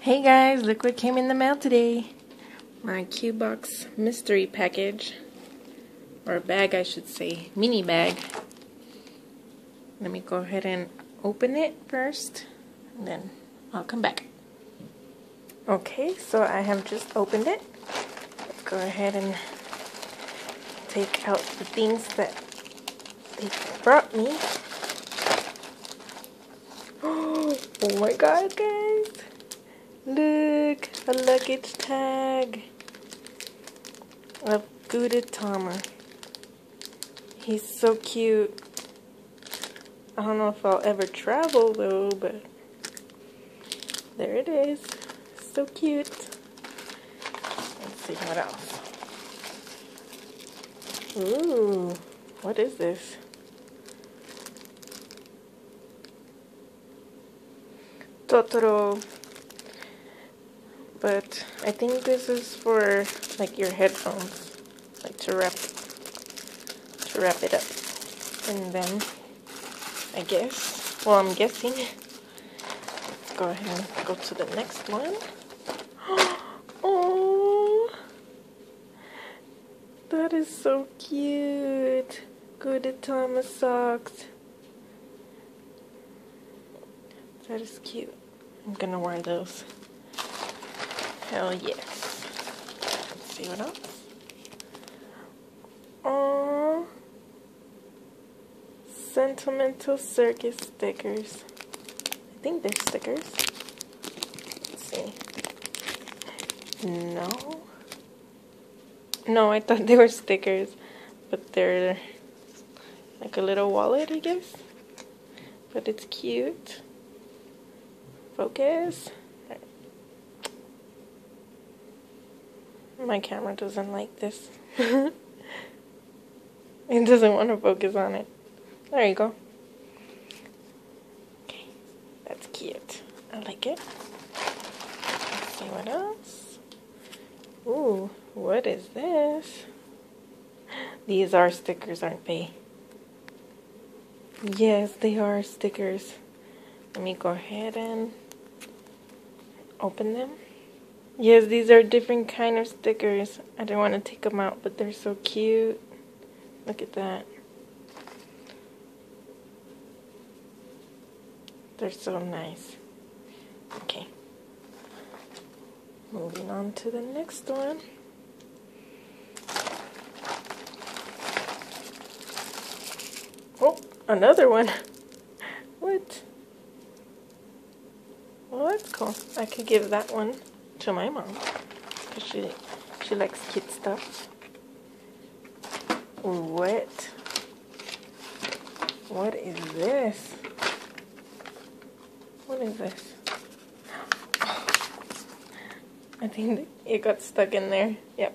Hey guys, look what came in the mail today. My Q-Box mystery package. Or bag, I should say. Mini bag. Let me go ahead and open it first. And then I'll come back. Okay, so I have just opened it. Let's go ahead and take out the things that they brought me. Oh my god, guys. Look, a luggage tag of Gudetama. He's so cute. I don't know if I'll ever travel though, but there it is. So cute. Let's see what else. Ooh, what is this? Totoro. But I think this is for like your headphones, like to wrap it up in them, I guess. Well, I'm guessing. Let's go ahead and go to the next one. Oh, that is so cute. Gudetama socks. That is cute. I'm gonna wear those. Hell yes. Let's see what else. Aww. Sentimental Circus stickers. I think they're stickers. Let's see. No. No, I thought they were stickers. But they're like a little wallet, I guess. But it's cute. Focus. My camera doesn't like this. It doesn't want to focus on it. There you go. Okay, that's cute. I like it. Let's see what else. Ooh, what is this? These are stickers, aren't they? Yes, they are stickers. Let me go ahead and open them. Yes, these are different kind of stickers. I don't want to take them out, but they're so cute. Look at that. They're so nice. Okay. Moving on to the next one. Oh, another one. What? Well, that's cool. I could give that one to my mom, because she likes kid stuff. What is this? What is this? I think it got stuck in there. Yep.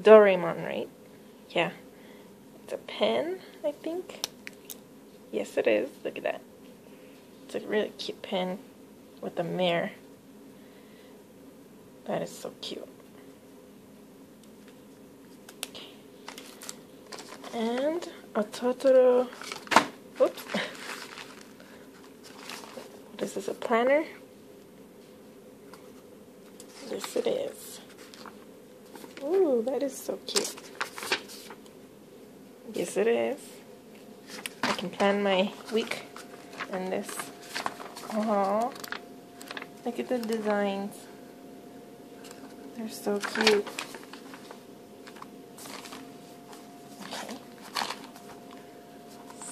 Doraemon, right? Yeah. It's a pen, I think. Yes, it is. Look at that. It's a really cute pen with a mirror. That is so cute. Okay. And a Totoro. Oops. This is a planner. Yes, it is. Ooh, that is so cute. Yes, it is. I can plan my week in this. Aww. Look at the designs. They're so cute. Okay.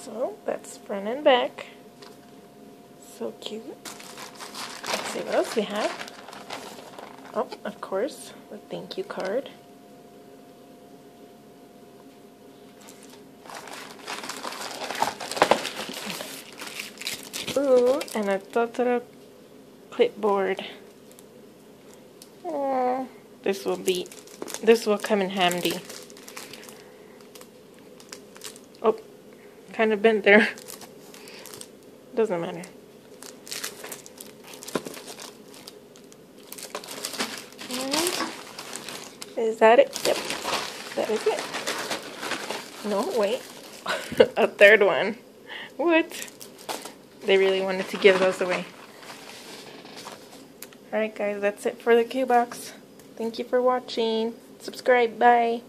So that's front and back. So cute. Let's see what else we have. Oh, of course, the thank you card. Ooh, and a Totoro clipboard. Oh, this will come in handy. Oh, kind of bent there. Doesn't matter. And is that it? Yep, that is it. No, wait. A third one. What? They really wanted to give those away. Alright guys, that's it for the Q box. Thank you for watching. Subscribe. Bye.